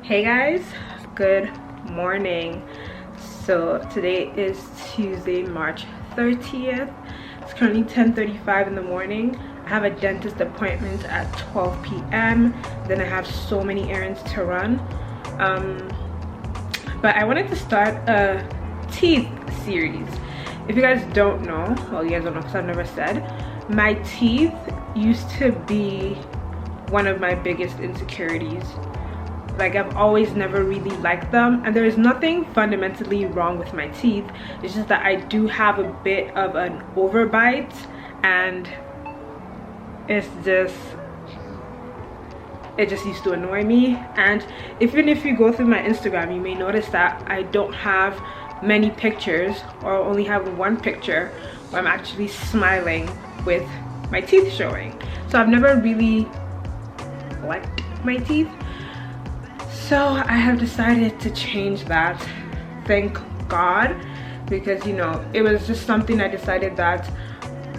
Hey guys, good morning. So today is Tuesday, March 30th. It's currently 10:35 in the morning. I have a dentist appointment at 12 p.m. Then I have so many errands to run. But I wanted to start a teeth series. If you guys don't know, well, you guys don't know because I've never said, my teeth used to be one of my biggest insecurities. Like, I've always never really liked them, and there is nothing fundamentally wrong with my teeth. It's just that I do have a bit of an overbite, and it just used to annoy me. And even if you go through my Instagram, you may notice that I don't have many pictures, or only have one picture where I'm actually smiling with my teeth showing. So I've never really liked my teeth. So I have decided to change that, thank God, because you know, it was just something I decided that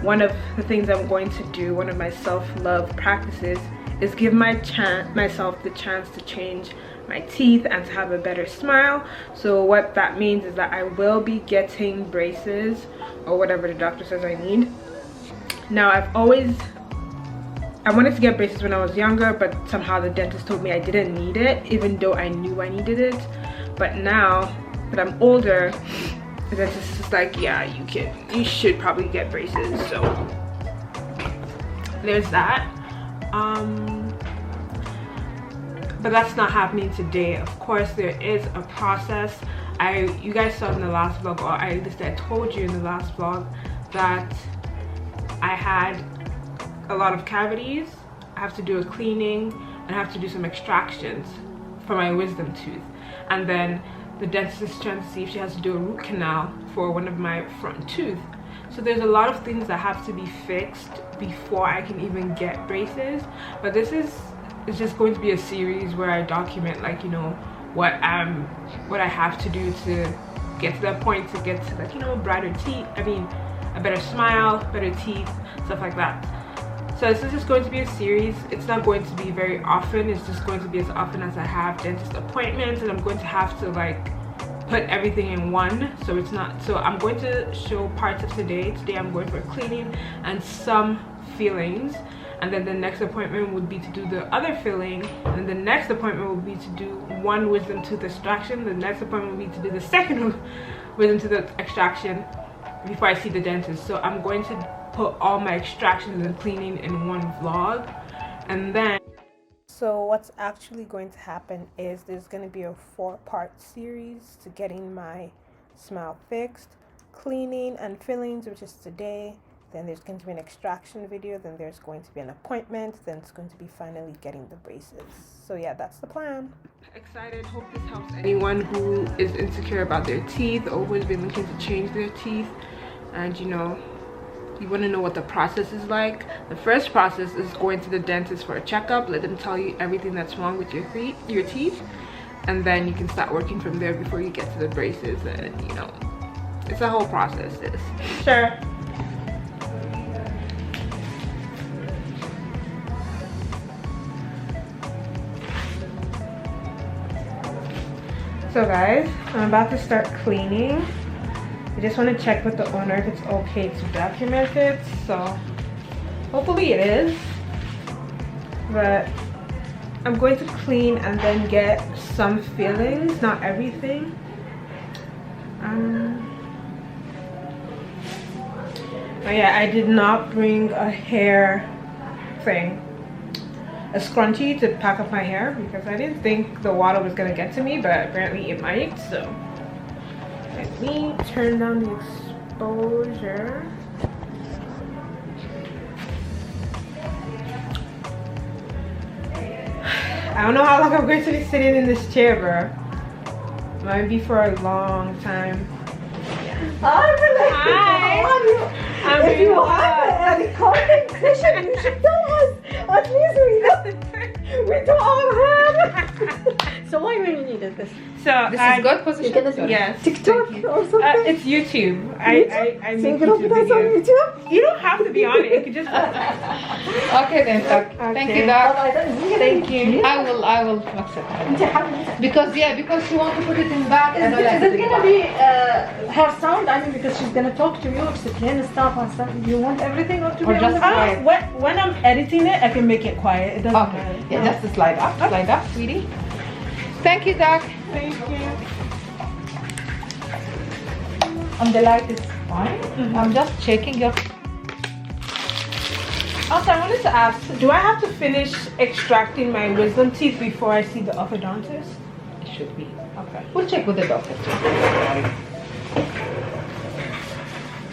one of the things I'm going to do, one of my self-love practices, is give myself the chance to change my teeth and to have a better smile. So what that means is that I will be getting braces or whatever the doctor says I need. Now I wanted to get braces when I was younger, but somehow the dentist told me I didn't need it, even though I knew I needed it. But now that I'm older, the dentist is like, yeah, you should probably get braces. So there's that. But that's not happening today. Of course, there is a process. You guys saw in the last vlog, or at least I told you in the last vlog, that I had a lot of cavities. I have to do a cleaning and I have to do some extractions for my wisdom tooth, and then the dentist is trying to see if she has to do a root canal for one of my front tooth. So there's a lot of things that have to be fixed before I can even get braces. But this is just going to be a series where I document, like, you know, what I have to do to get to that point, to get to, like, you know, brighter teeth, I mean a better smile, better teeth, stuff like that. So this is just going to be a series. It's not going to be very often. It's just going to be as often as I have dentist appointments, and I'm going to have to like put everything in one. So it's not, so I'm going to show parts of today. Today I'm going for cleaning and some fillings, and then the next appointment would be to do the other filling, and then the next appointment would be to do one wisdom tooth extraction. The next appointment would be to do the second wisdom tooth extraction before I see the dentist. So I'm going to put all my extractions and cleaning in one vlog. And then, so what's actually going to happen is there's going to be a 4-part series to getting my smile fixed, cleaning and fillings, which is today. Then there's going to be an extraction video, then there's going to be an appointment, then it's going to be finally getting the braces. So yeah, that's the plan. Excited, hope this helps anyone who is insecure about their teeth or who has been looking to change their teeth. And you know, you want to know what the process is like. The first process is going to the dentist for a checkup. Let them tell you everything that's wrong with your teeth, and then you can start working from there before you get to the braces. And you know, it's a whole process. Sure. So guys, I'm about to start cleaning. I just want to check with the owner if it's okay to document it, so hopefully it is. But I'm going to clean and then get some fillings, not everything. Oh yeah, I did not bring a hair thing, a scrunchie to pack up my hair, because I didn't think the water was gonna get to me, but apparently it might. So let me turn down the exposure. I don't know how long I'm going to be sitting in this chair, bro. Might be for a long time. Hi. If you have any comment section, you should tell us. At least we know. We do our hair. So why we needed this? So This is good position. You're gonna do Yes. TikTok or something? It's YouTube. I So make you're gonna put YouTube us on videos. YouTube? You don't have to be on it. You could just. Okay then, Doc. Thank you, Doc. Thank you. I will accept it. Because she want to put it in back. Is and I like it in gonna back. be her sound? I mean, because she's gonna talk to you, explain stuff and stuff. You want everything to be Or on just the quiet? When I'm editing it, I can make it quiet. It doesn't Okay. matter. Yeah, just to slide up, sweetie. Thank you, Doc. Thank you. And the light is fine. I'm just checking your. Also, I wanted to ask, do I have to finish extracting my wisdom teeth before I see the orthodontist? It should be. Okay. We'll check with the doctor too.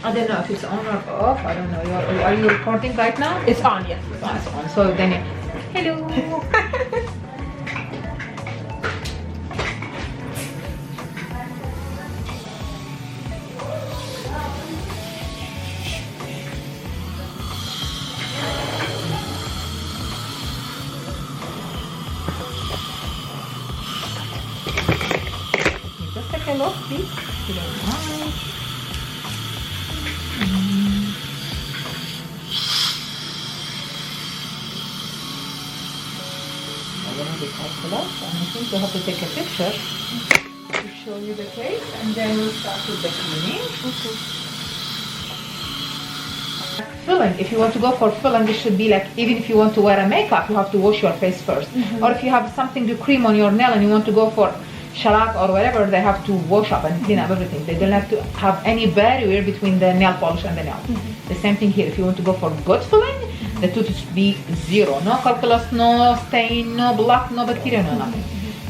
I don't know if it's on or off. I don't know. Are you recording right now? It's on, yes. It's on. So then you. Hello. Just take a look, please. If you don't mind. I'm gonna be careful of, and I think we have to take a picture to show you the case, and then we'll start with the cleaning. Filling, if you want to go for filling, it should be like, even if you want to wear a makeup, you have to wash your face first. Or if you have something to cream on your nail and you want to go for shellac or whatever, they have to wash up and clean up everything. They don't have to have any barrier between the nail polish and the nail. The same thing here. If you want to go for good filling, the tooth should be zero. No calculus, no stain, no block, no bacteria, no nothing.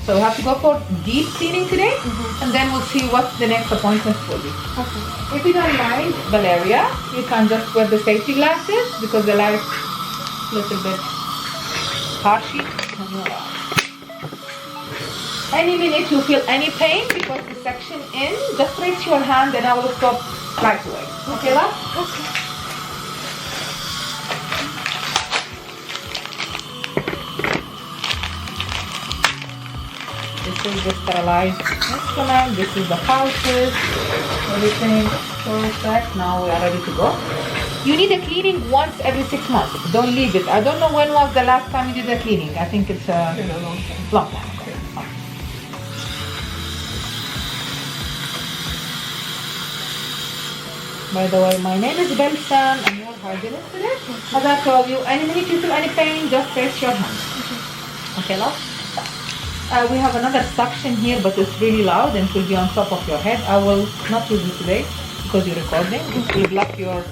So we have to go for deep cleaning today, and then we'll see what the next appointment will be. Okay. If you don't mind, Valeria, you can just wear the safety glasses because the light is a little bit harshy on your eyes. Any minute you feel any pain because the section in, just raise your hand and I will stop right away. Okay, love? Okay. This is the sterilized instrument. This is the pouches. Everything perfect. Now we are ready to go. You need a cleaning once every 6 months. Don't leave it. I don't know when was the last time you did a cleaning. I think it's a long time. Okay. By the way, my name is Belsan. I'm your hygienist today. As I told you, any minute you feel any pain, just raise your hand. Okay, love? We have another suction here, but it's really loud and it will be on top of your head. I will not use it today because you're recording. It will block your...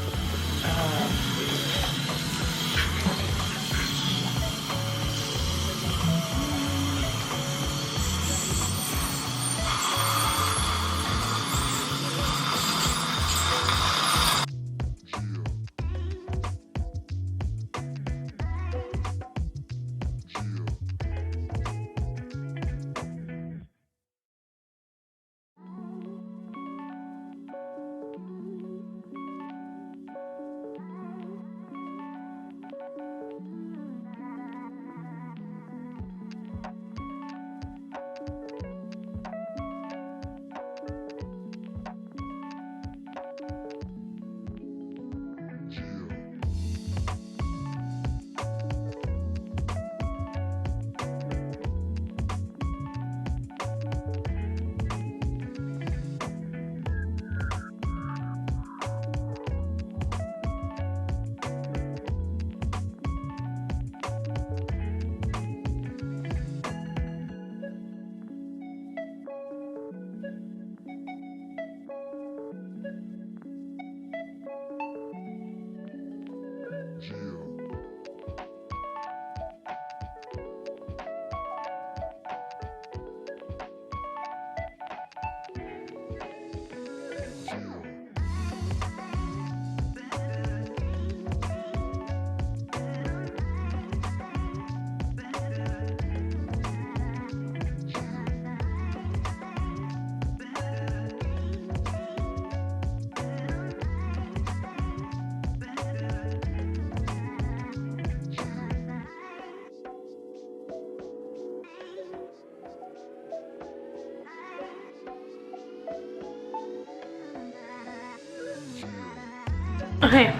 Okay,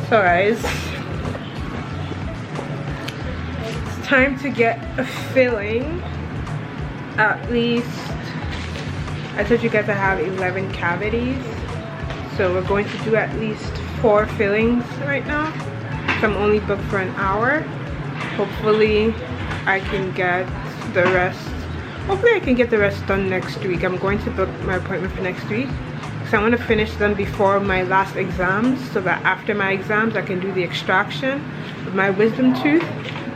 so guys, it's time to get a filling. At least, I told you guys I have 11 cavities, so we're going to do at least 4 fillings right now. So I'm only booked for an hour. Hopefully I can get the rest. Hopefully I can get the rest done next week. I'm going to book my appointment for next week. So I want to finish them before my last exams, so that after my exams I can do the extraction of my wisdom tooth,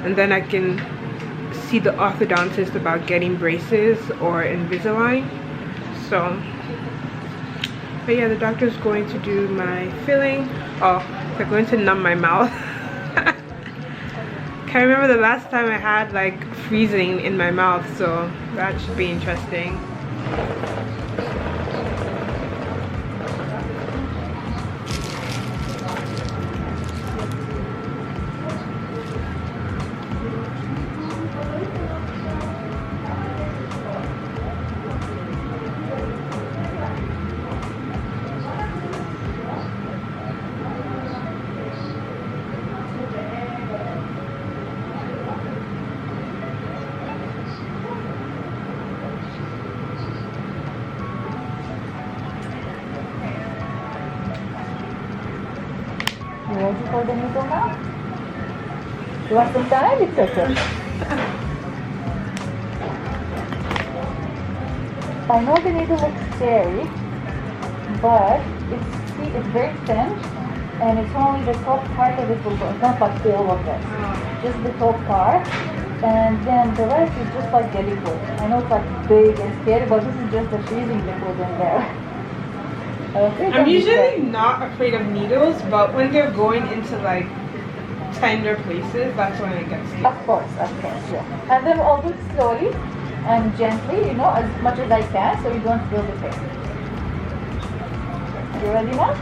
and then I can see the orthodontist about getting braces or Invisalign. So, but yeah, the doctor's going to do my filling. Oh, they're going to numb my mouth. Can't remember the last time I had like freezing in my mouth, so that should be interesting. You ready for the needle now? You want some time? It's okay. I know the needle looks scary, but it's very thin, and it's only the top part of it will go. It's not like all of this. Just the top part, and then the rest is just like the liquid. I know it's like big and scary, but this is just the freezing liquid in there. I'm usually not afraid of needles, but when they're going into like tender places, that's when it gets scary. Of course, yeah. And then I'll do it slowly and gently, you know, as much as I can, so you don't feel the pain. You ready now?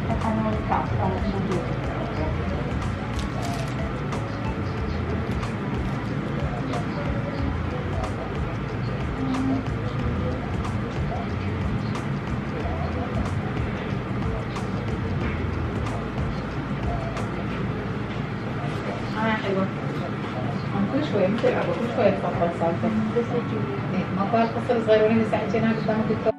And I will count. I will do it. كل شوية بتلعب كل شوية تفضل صارت مطار قصر صغير ولين ساعتين قدامك الدكتور.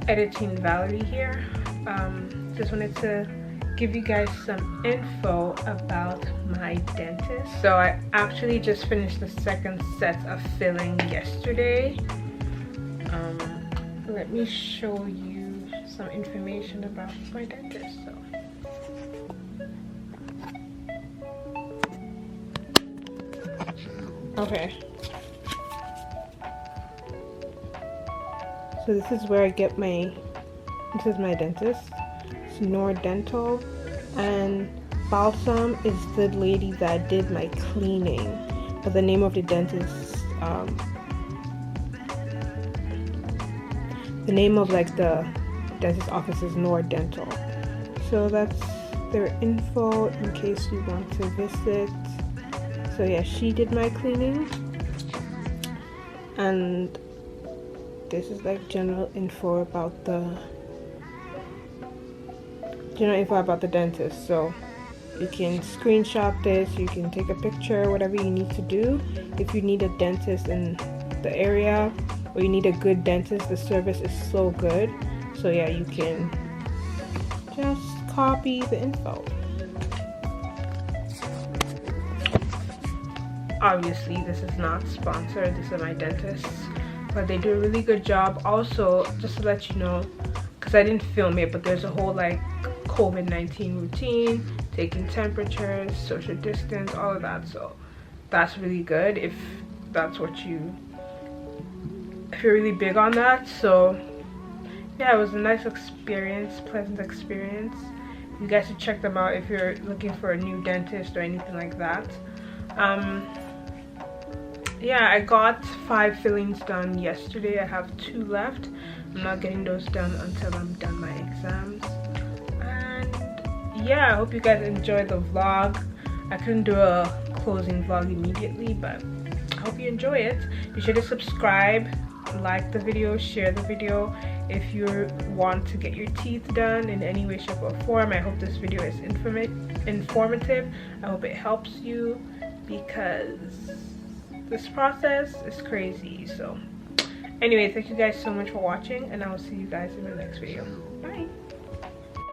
editing Valerie here. Just wanted to give you guys some info about my dentist. So I actually just finished the second set of filling yesterday. Let me show you some information about my dentist. Okay, so this is where I get this is my dentist. It's Nord Dental, and Balsam is the lady that did my cleaning, but the name of the dentist, the name of like the dentist office is Nord Dental. So that's their info in case you want to visit. So yeah, she did my cleaning, and this is like general info about the dentist. So you can screenshot this, you can take a picture, whatever you need to do. If you need a dentist in the area or you need a good dentist, the service is so good. So yeah, you can just copy the info. Obviously this is not sponsored, this is my dentist, but they do a really good job. Also, just to let you know, because I didn't film it, but there's a whole like COVID-19 routine, taking temperatures, social distance, all of that. So that's really good if that's what if you're really big on that. So yeah, it was a nice experience, pleasant experience. You guys should check them out if you're looking for a new dentist or anything like that. Yeah, I got 5 fillings done yesterday. I have 2 left. I'm not getting those done until I'm done my exams. And yeah, I hope you guys enjoyed the vlog. I couldn't do a closing vlog immediately, but I hope you enjoy it. Be sure to subscribe, like the video, share the video. If you want to get your teeth done in any way, shape, or form, I hope this video is informative. I hope it helps you, because this process is crazy. So anyway, thank you guys so much for watching, and I will see you guys in the next video. Bye.